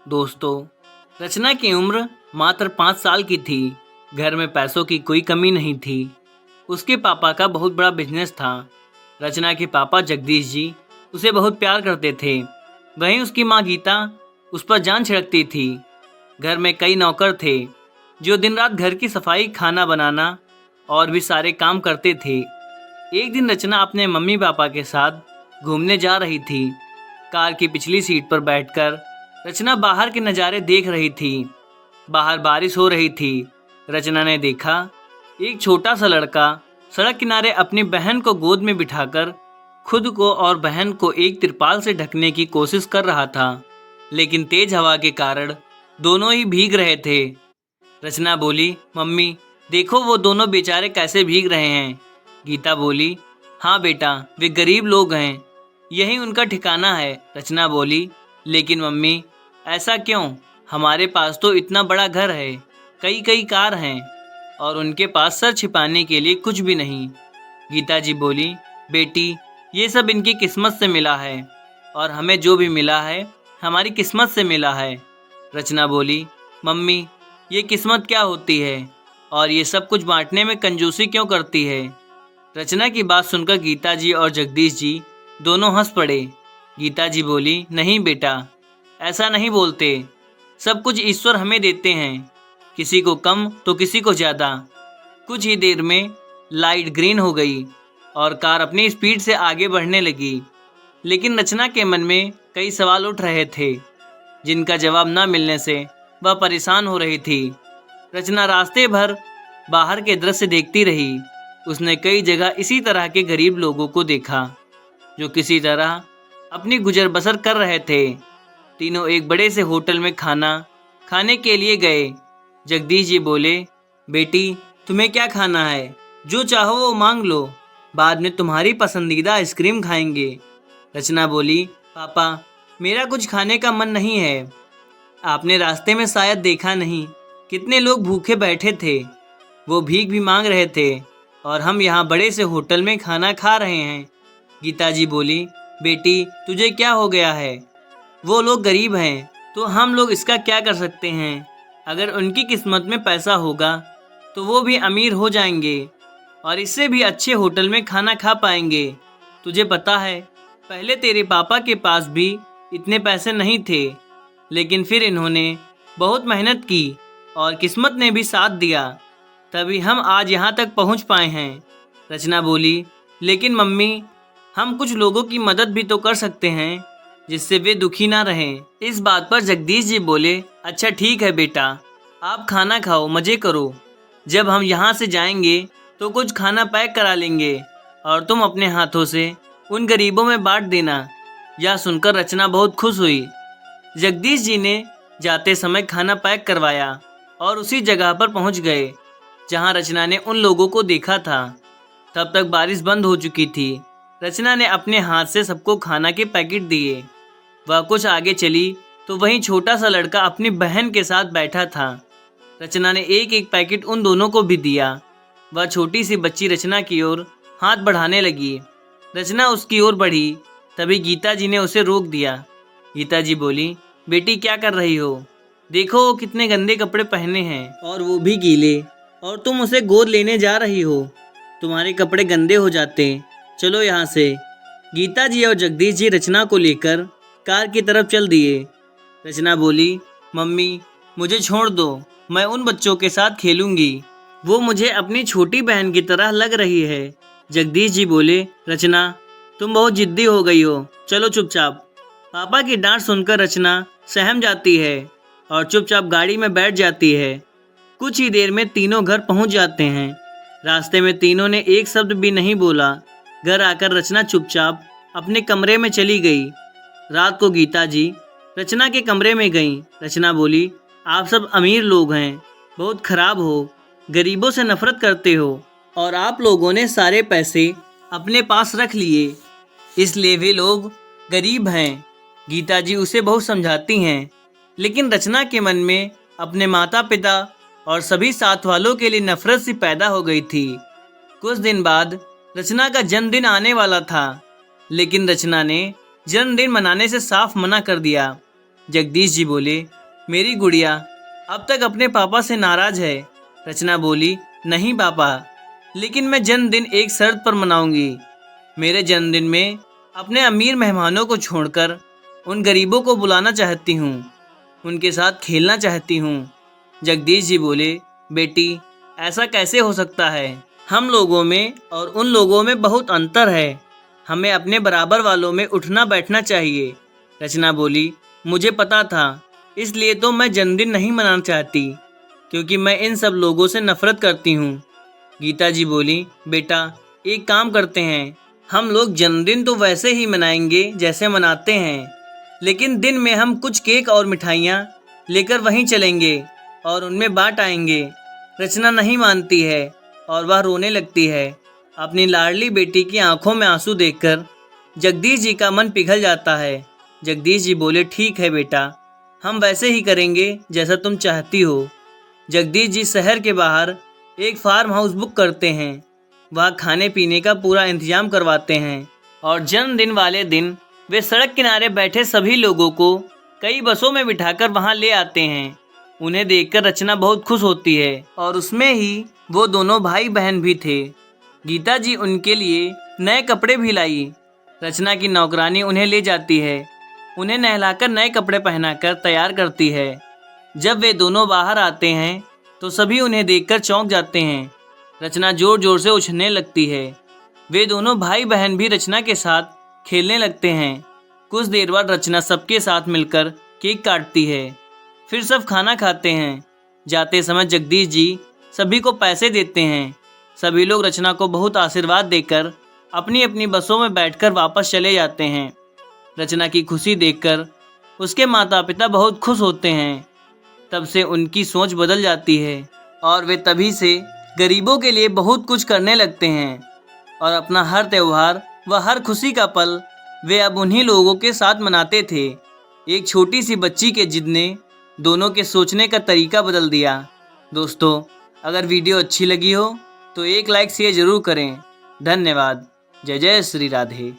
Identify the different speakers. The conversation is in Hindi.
Speaker 1: दोस्तों, रचना की उम्र मात्र 5 साल की थी। घर में पैसों की कोई कमी नहीं थी। उसके पापा का बहुत बड़ा बिजनेस था। रचना के पापा जगदीश जी उसे बहुत प्यार करते थे। वहीं उसकी माँ गीता उस पर जान छिड़कती थी। घर में कई नौकर थे जो दिन रात घर की सफाई, खाना बनाना और भी सारे काम करते थे। एक दिन रचना अपने मम्मी पापा के साथ घूमने जा रही थी। कार की पिछली सीट पर बैठकर रचना बाहर के नज़ारे देख रही थी। बाहर बारिश हो रही थी। रचना ने देखा एक छोटा सा लड़का सड़क किनारे अपनी बहन को गोद में बिठाकर खुद को और बहन को एक तिरपाल से ढकने की कोशिश कर रहा था, लेकिन तेज हवा के कारण दोनों ही भीग रहे थे। रचना बोली, मम्मी देखो वो दोनों बेचारे कैसे भीग रहे हैं। गीता बोली, हाँ बेटा, वे गरीब लोग हैं, यही उनका ठिकाना है। रचना बोली, लेकिन मम्मी ऐसा क्यों? हमारे पास तो इतना बड़ा घर है, कई कई कार हैं और उनके पास सर छिपाने के लिए कुछ भी नहीं। गीता जी बोली, बेटी ये सब इनकी किस्मत से मिला है और हमें जो भी मिला है हमारी किस्मत से मिला है। रचना बोली, मम्मी ये किस्मत क्या होती है और ये सब कुछ बांटने में कंजूसी क्यों करती है? रचना की बात सुनकर गीता जी और जगदीश जी दोनों हंस पड़े। गीता जी बोली, नहीं बेटा, ऐसा नहीं बोलते। सब कुछ ईश्वर हमें देते हैं, किसी को कम तो किसी को ज़्यादा। कुछ ही देर में लाइट ग्रीन हो गई और कार अपनी स्पीड से आगे बढ़ने लगी। लेकिन रचना के मन में कई सवाल उठ रहे थे, जिनका जवाब न मिलने से वह परेशान हो रही थी। रचना रास्ते भर बाहर के दृश्य देखती रही। उसने कई जगह इसी तरह के गरीब लोगों को देखा जो किसी तरह अपनी गुजर बसर कर रहे थे। तीनों एक बड़े से होटल में खाना खाने के लिए गए। जगदीश जी बोले, बेटी तुम्हें क्या खाना है? जो चाहो वो मांग लो, बाद में तुम्हारी पसंदीदा आइसक्रीम खाएंगे। रचना बोली, पापा मेरा कुछ खाने का मन नहीं है। आपने रास्ते में शायद देखा नहीं, कितने लोग भूखे बैठे थे, वो भीख भी मांग रहे थे और हम यहाँ बड़े से होटल में खाना खा रहे हैं। गीता जी बोली, बेटी तुझे क्या हो गया है? वो लोग गरीब हैं तो हम लोग इसका क्या कर सकते हैं? अगर उनकी किस्मत में पैसा होगा तो वो भी अमीर हो जाएंगे और इससे भी अच्छे होटल में खाना खा पाएंगे। तुझे पता है पहले तेरे पापा के पास भी इतने पैसे नहीं थे, लेकिन फिर इन्होंने बहुत मेहनत की और किस्मत ने भी साथ दिया, तभी हम आज यहाँ तक पहुँच पाए हैं। रचना बोली, लेकिन मम्मी हम कुछ लोगों की मदद भी तो कर सकते हैं जिससे वे दुखी ना रहें। इस बात पर जगदीश जी बोले, अच्छा ठीक है बेटा, आप खाना खाओ, मज़े करो। जब हम यहाँ से जाएंगे तो कुछ खाना पैक करा लेंगे और तुम अपने हाथों से उन गरीबों में बांट देना। यह सुनकर रचना बहुत खुश हुई। जगदीश जी ने जाते समय खाना पैक करवाया और उसी जगह पर पहुँच गए जहाँ रचना ने उन लोगों को देखा था। तब तक बारिश बंद हो चुकी थी। रचना ने अपने हाथ से सबको खाना के पैकेट दिए। वह कुछ आगे चली तो वहीं छोटा सा लड़का अपनी बहन के साथ बैठा था। रचना ने एक एक पैकेट उन दोनों को भी दिया। वह छोटी सी बच्ची रचना की ओर हाथ बढ़ाने लगी। रचना उसकी ओर बढ़ी, तभी गीता जी ने उसे रोक दिया। गीता जी बोली, बेटी क्या कर रही हो? देखो वो कितने गंदे कपड़े पहने हैं और वो भी गीले, और तुम उसे गोद लेने जा रही हो। तुम्हारे कपड़े गंदे हो जाते, चलो यहाँ से। गीता जी और जगदीश जी रचना को लेकर कार की तरफ चल दिए। रचना बोली, मम्मी मुझे छोड़ दो, मैं उन बच्चों के साथ खेलूंगी, वो मुझे अपनी छोटी बहन की तरह लग रही है। जगदीश जी बोले, रचना तुम बहुत जिद्दी हो गई हो, चलो चुपचाप। पापा की डांट सुनकर रचना सहम जाती है और चुपचाप गाड़ी में बैठ जाती है। कुछ ही देर में तीनों घर पहुंच जाते हैं। रास्ते में तीनों ने एक शब्द भी नहीं बोला। घर आकर रचना चुपचाप अपने कमरे में चली गई। रात को गीता जी रचना के कमरे में गईं। रचना बोली, आप सब अमीर लोग हैं, बहुत खराब हो, गरीबों से नफरत करते हो और आप लोगों ने सारे पैसे अपने पास रख लिए, इसलिए वे लोग गरीब हैं। गीता जी उसे बहुत समझाती हैं, लेकिन रचना के मन में अपने माता पिता और सभी साथ वालों के लिए नफरत सी पैदा हो गई थी। कुछ दिन बाद रचना का जन्मदिन आने वाला था, लेकिन रचना ने जन्मदिन मनाने से साफ मना कर दिया। जगदीश जी बोले, मेरी गुड़िया अब तक अपने पापा से नाराज है। रचना बोली, नहीं पापा, लेकिन मैं जन्मदिन एक शर्त पर मनाऊंगी। मेरे जन्मदिन में अपने अमीर मेहमानों को छोड़कर उन गरीबों को बुलाना चाहती हूँ, उनके साथ खेलना चाहती हूँ। जगदीश जी बोले, बेटी ऐसा कैसे हो सकता है? हम लोगों में और उन लोगों में बहुत अंतर है। हमें अपने बराबर वालों में उठना बैठना चाहिए। रचना बोली, मुझे पता था, इसलिए तो मैं जन्मदिन नहीं मनाना चाहती, क्योंकि मैं इन सब लोगों से नफरत करती हूँ। गीता जी बोली, बेटा एक काम करते हैं, हम लोग जन्मदिन तो वैसे ही मनाएंगे जैसे मनाते हैं, लेकिन दिन में हम कुछ केक और मिठाइयाँ लेकर वहीं चलेंगे और उनमें बांट आएंगे। रचना नहीं मानती है और वह रोने लगती है। अपनी लाडली बेटी की आंखों में आंसू देखकर जगदीश जी का मन पिघल जाता है। जगदीश जी बोले, ठीक है बेटा, हम वैसे ही करेंगे जैसा तुम चाहती हो। जगदीश जी शहर के बाहर एक फार्म हाउस बुक करते हैं। वहाँ खाने पीने का पूरा इंतजाम करवाते हैं और जन्मदिन वाले दिन वे सड़क किनारे बैठे सभी लोगों को कई बसों में बिठाकर वहाँ ले आते हैं। उन्हें देखकर रचना बहुत खुश होती है और उसमें ही वो दोनों भाई बहन भी थे। गीता जी उनके लिए नए कपड़े भी लाई। रचना की नौकरानी उन्हें ले जाती है, उन्हें नहलाकर नए कपड़े पहनाकर तैयार करती है। जब वे दोनों बाहर आते हैं तो सभी उन्हें देखकर चौंक जाते हैं। रचना जोर जोर से उछलने लगती है। वे दोनों भाई बहन भी रचना के साथ खेलने लगते हैं। कुछ देर बाद रचना सबके साथ मिलकर केक काटती है। फिर सब खाना खाते हैं। जाते समय जगदीश जी सभी को पैसे देते हैं। सभी लोग रचना को बहुत आशीर्वाद देकर अपनी अपनी बसों में बैठकर वापस चले जाते हैं। रचना की खुशी देखकर उसके माता पिता बहुत खुश होते हैं। तब से उनकी सोच बदल जाती है और वे तभी से गरीबों के लिए बहुत कुछ करने लगते हैं और अपना हर त्यौहार व हर खुशी का पल वे अब उन्हीं लोगों के साथ मनाते थे। एक छोटी सी बच्ची के जिद ने दोनों के सोचने का तरीका बदल दिया। दोस्तों, अगर वीडियो अच्छी लगी हो तो एक लाइक शेयर जरूर करें। धन्यवाद। जय जय श्री राधे।